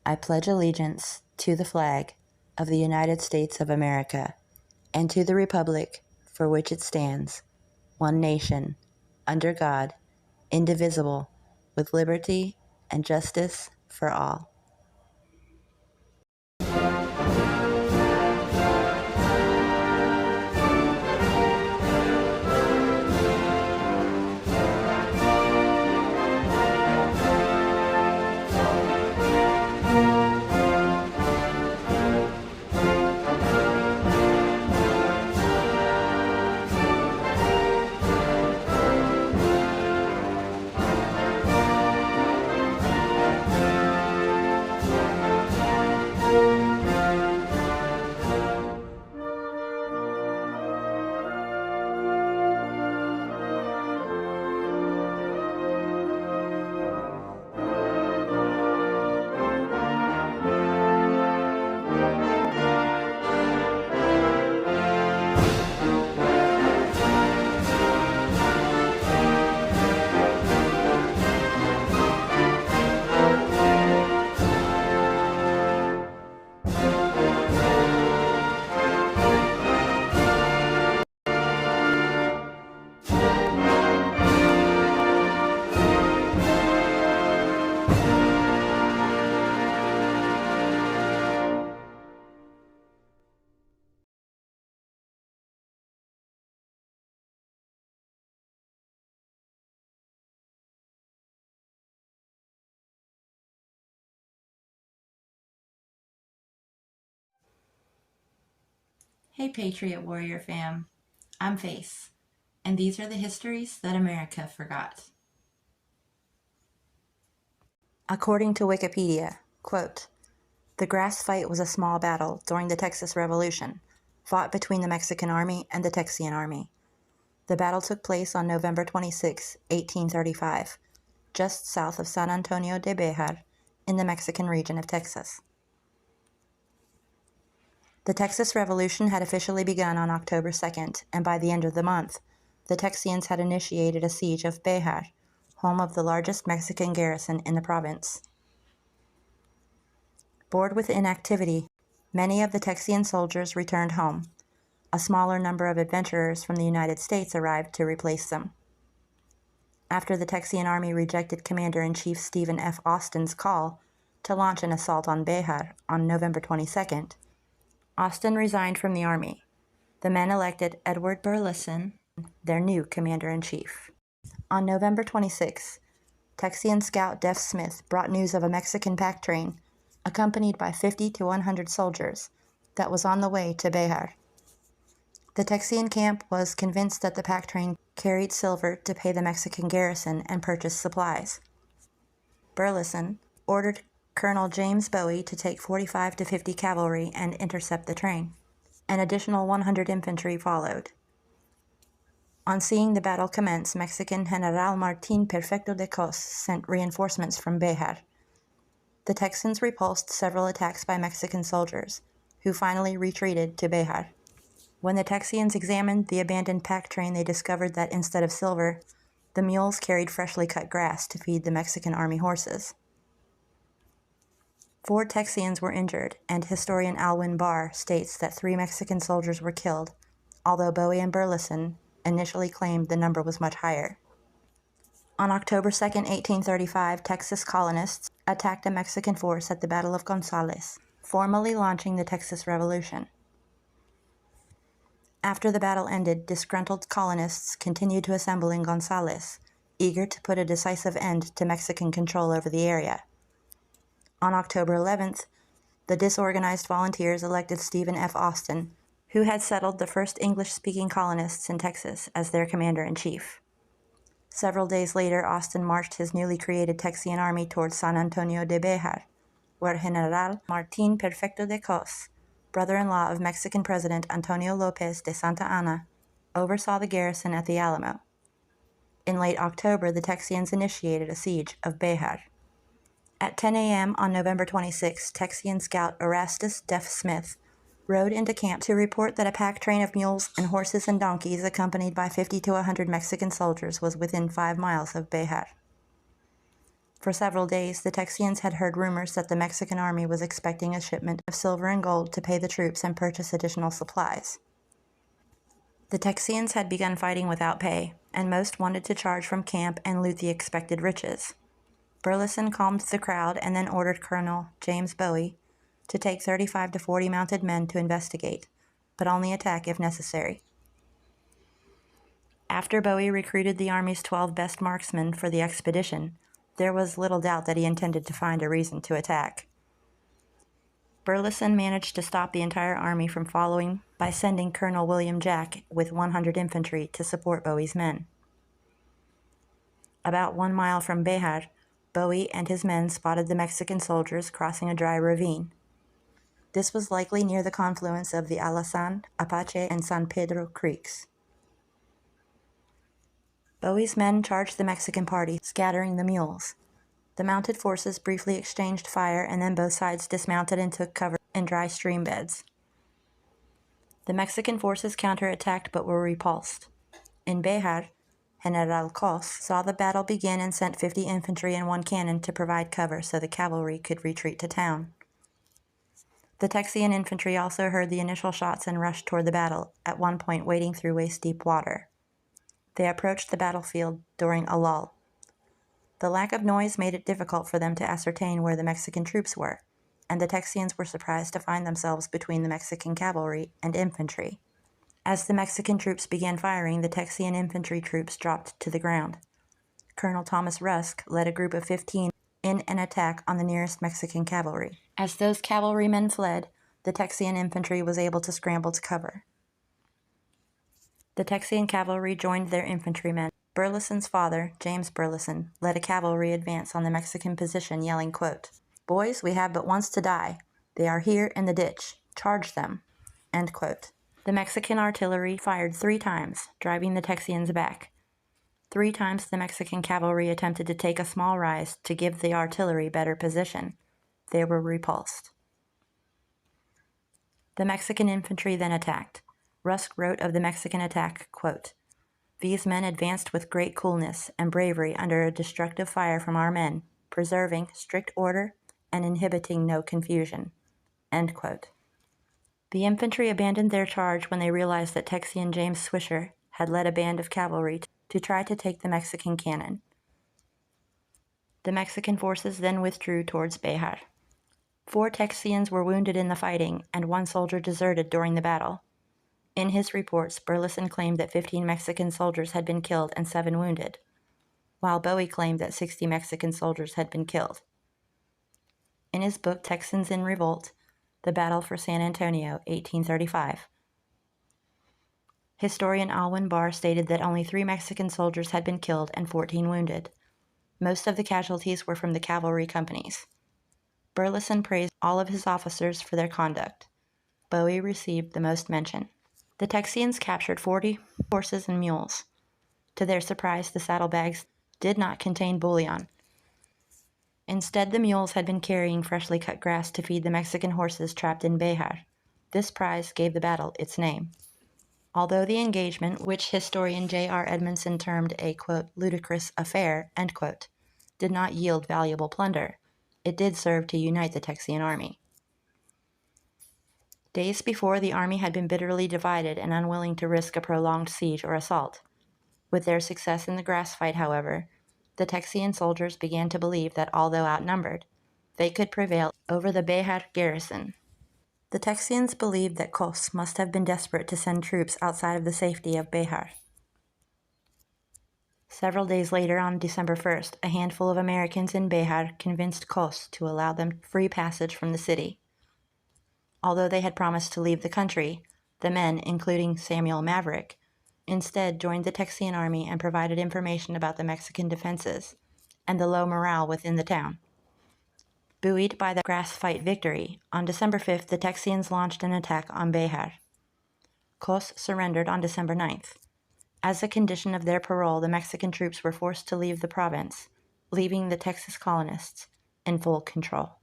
I pledge allegiance to the flag of the United States of America and to the republic for which it stands, one nation, under God, indivisible, with liberty and justice for all. Hey Patriot Warrior fam, I'm Face, and these are the histories that America forgot. According to Wikipedia, quote, "The grass fight was a small battle during the Texas Revolution, fought between the Mexican Army and the Texian Army. The battle took place on November 26, 1835, just south of San Antonio de Bexar, in the Mexican region of Texas. The Texas Revolution had officially begun on October 2nd, and by the end of the month, the Texians had initiated a siege of Bexar, home of the largest Mexican garrison in the province. Bored with inactivity, many of the Texian soldiers returned home. A smaller number of adventurers from the United States arrived to replace them. After the Texian Army rejected Commander-in-Chief Stephen F. Austin's call to launch an assault on Bexar on November 22nd, Austin resigned from the Army. The men elected Edward Burleson their new commander-in-chief. On November 26, Texian scout Deaf Smith brought news of a Mexican pack train, accompanied by 50 to 100 soldiers, that was on the way to Bexar. The Texian camp was convinced that the pack train carried silver to pay the Mexican garrison and purchase supplies. Burleson ordered Colonel James Bowie to take 45 to 50 cavalry and intercept the train. An additional 100 infantry followed. On seeing the battle commence, Mexican General Martín Perfecto de Cos sent reinforcements from Bexar. The Texans repulsed several attacks by Mexican soldiers, who finally retreated to Bexar. When the Texians examined the abandoned pack train, they discovered that instead of silver, the mules carried freshly cut grass to feed the Mexican army horses. 4 Texians were injured, and historian Alwyn Barr states that 3 Mexican soldiers were killed, although Bowie and Burleson initially claimed the number was much higher. On October 2, 1835, Texas colonists attacked a Mexican force at the Battle of Gonzales, formally launching the Texas Revolution. After the battle ended, disgruntled colonists continued to assemble in Gonzales, eager to put a decisive end to Mexican control over the area. On October 11th, the disorganized volunteers elected Stephen F. Austin, who had settled the first English-speaking colonists in Texas, as their commander-in-chief. Several days later, Austin marched his newly created Texian army towards San Antonio de Bexar, where General Martín Perfecto de Cos, brother-in-law of Mexican President Antonio López de Santa Anna, oversaw the garrison at the Alamo. In late October, the Texians initiated a siege of Bexar. At 10 a.m. on November 26, Texian scout Erastus Deaf Smith rode into camp to report that a pack train of mules and horses and donkeys accompanied by 50 to 100 Mexican soldiers was within 5 miles of Bexar. For several days, the Texians had heard rumors that the Mexican army was expecting a shipment of silver and gold to pay the troops and purchase additional supplies. The Texians had begun fighting without pay, and most wanted to charge from camp and loot the expected riches. Burleson calmed the crowd and then ordered Colonel James Bowie to take 35 to 40 mounted men to investigate, but only attack if necessary. After Bowie recruited the Army's 12 best marksmen for the expedition, there was little doubt that he intended to find a reason to attack. Burleson managed to stop the entire army from following by sending Colonel William Jack with 100 infantry to support Bowie's men. About 1 mile from Bexar, Bowie and his men spotted the Mexican soldiers crossing a dry ravine. This was likely near the confluence of the Alazan, Apache, and San Pedro creeks. Bowie's men charged the Mexican party, scattering the mules. The mounted forces briefly exchanged fire, and then both sides dismounted and took cover in dry stream beds. The Mexican forces counterattacked but were repulsed. In Bexar, General Cos saw the battle begin and sent 50 infantry and 1 cannon to provide cover so the cavalry could retreat to town. The Texian infantry also heard the initial shots and rushed toward the battle, at one point wading through waist-deep water. They approached the battlefield during a lull. The lack of noise made it difficult for them to ascertain where the Mexican troops were, and the Texians were surprised to find themselves between the Mexican cavalry and infantry. As the Mexican troops began firing, the Texian infantry troops dropped to the ground. Colonel Thomas Rusk led a group of 15 in an attack on the nearest Mexican cavalry. As those cavalrymen fled, the Texian infantry was able to scramble to cover. The Texian cavalry joined their infantrymen. Burleson's father, James Burleson, led a cavalry advance on the Mexican position, yelling, quote, "Boys, we have but once to die. They are here in the ditch. Charge them." End quote. The Mexican artillery fired 3 times, driving the Texians back. 3 times the Mexican cavalry attempted to take a small rise to give the artillery better position. They were repulsed. The Mexican infantry then attacked. Rusk wrote of the Mexican attack, quote, "These men advanced with great coolness and bravery under a destructive fire from our men, preserving strict order and inhibiting no confusion." End quote. The infantry abandoned their charge when they realized that Texian James Swisher had led a band of cavalry to try to take the Mexican cannon. The Mexican forces then withdrew towards Bexar. 4 Texians were wounded in the fighting, and 1 soldier deserted during the battle. In his reports, Burleson claimed that 15 Mexican soldiers had been killed and 7 wounded, while Bowie claimed that 60 Mexican soldiers had been killed. In his book Texans in Revolt, The Battle for San Antonio, 1835, historian Alwyn Barr stated that only 3 Mexican soldiers had been killed and 14 wounded. Most of the casualties were from the cavalry companies. Burleson praised all of his officers for their conduct. Bowie received the most mention. The Texians captured 40 horses and mules. To their surprise, the saddlebags did not contain bullion. Instead, the mules had been carrying freshly cut grass to feed the Mexican horses trapped in Bexar. This prize gave the battle its name. Although the engagement, which historian J.R. Edmondson termed a, quote, ludicrous affair, end quote, did not yield valuable plunder, it did serve to unite the Texian army. Days before, the army had been bitterly divided and unwilling to risk a prolonged siege or assault. With their success in the grass fight, however, the Texian soldiers began to believe that, although outnumbered, they could prevail over the Bexar garrison. The Texians believed that Cos must have been desperate to send troops outside of the safety of Bexar. Several days later, on December 1st, a handful of Americans in Bexar convinced Cos to allow them free passage from the city. Although they had promised to leave the country, the men, including Samuel Maverick, instead joined the Texian army and provided information about the Mexican defenses and the low morale within the town. Buoyed by the grass fight victory, on December 5th, the Texians launched an attack on Bexar. Cos surrendered on December 9th. As a condition of their parole, the Mexican troops were forced to leave the province, leaving the Texas colonists in full control.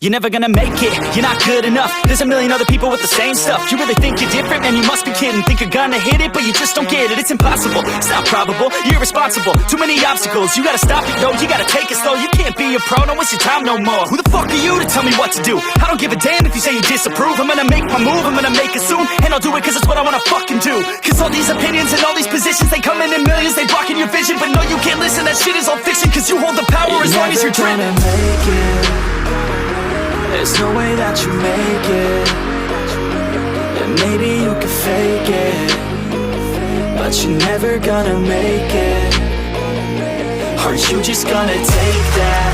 You're never gonna make it, you're not good enough. There's a million other people with the same stuff. You really think you're different? Man, you must be kidding. Think you're gonna hit it, but you just don't get it. It's impossible, it's not probable, you're irresponsible. Too many obstacles, you gotta stop it, yo. You gotta take it slow, you can't be a pro. Don't waste your time no more. Who the fuck are you to tell me what to do? I don't give a damn if you say you disapprove. I'm gonna make my move, I'm gonna make it soon. And I'll do it cause it's what I wanna fucking do. Cause all these opinions and all these positions, they come in millions, they blocking your vision. But no, you can't listen, that shit is all fiction. Cause you hold the power as long as you're driven. There's no way that you make it. And maybe you can fake it, but you're never gonna make it. Are you just gonna take that?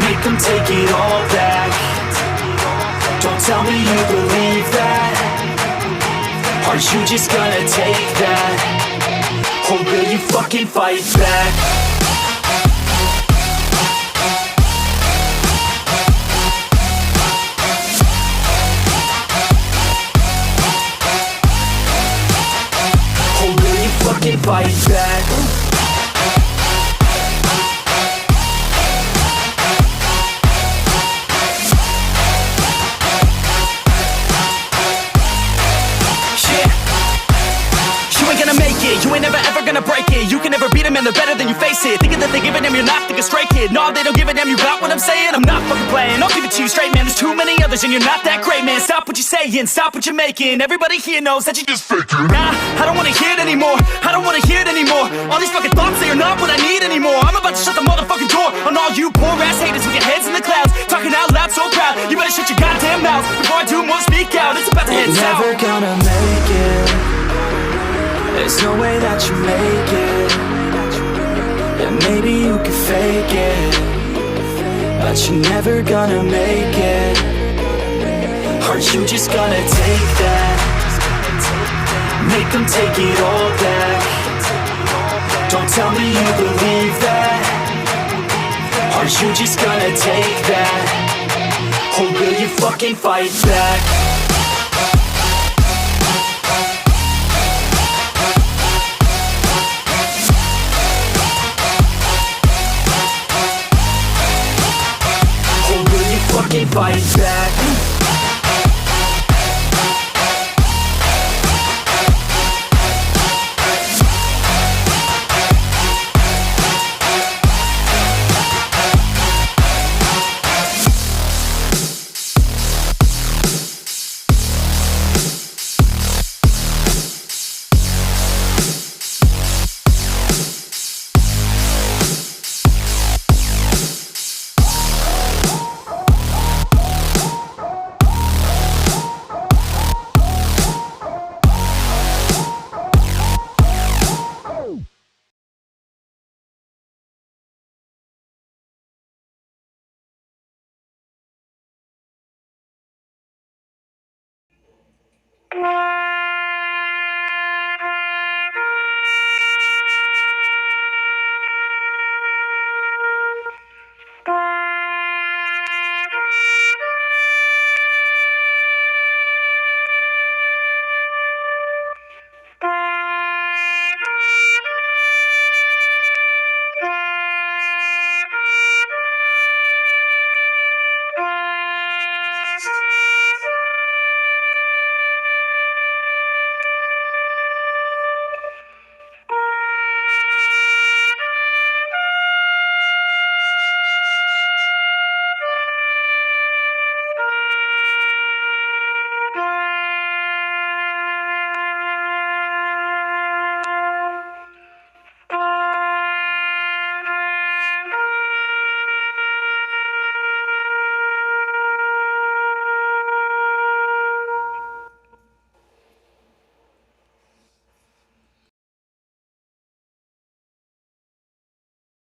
Make them take it all back. Don't tell me you believe that. Are you just gonna take that? Or will you fucking fight back? Fight back. You ain't gonna make it, you ain't never ever gonna break it. You can never beat them and they're better than you face it. Thinking that they give a damn, you're not thinking straight, kid. No, they don't give a damn, you got what I'm saying? I'm not fucking playing, I'll give it to you straight, man. There's too many others and you're not that great, man. Stop what you're saying, stop what you're making. Everybody here knows that you just faking. Nah, I don't wanna hear it anymore, I don't wanna hear it anymore. All these fucking thoughts, they are not what I need anymore. I'm about to shut the motherfucking door on all you poor ass haters with your heads in the clouds, talking out loud so proud. You better shut your goddamn mouth before I do more speak out. It's about to head south. Never gonna make it. There's no way that you make it. And maybe you can fake it, but you're never gonna make it. Are you just gonna take that? Make them take it all back. Don't tell me you believe that. Are you just gonna take that? Or will you fucking fight back?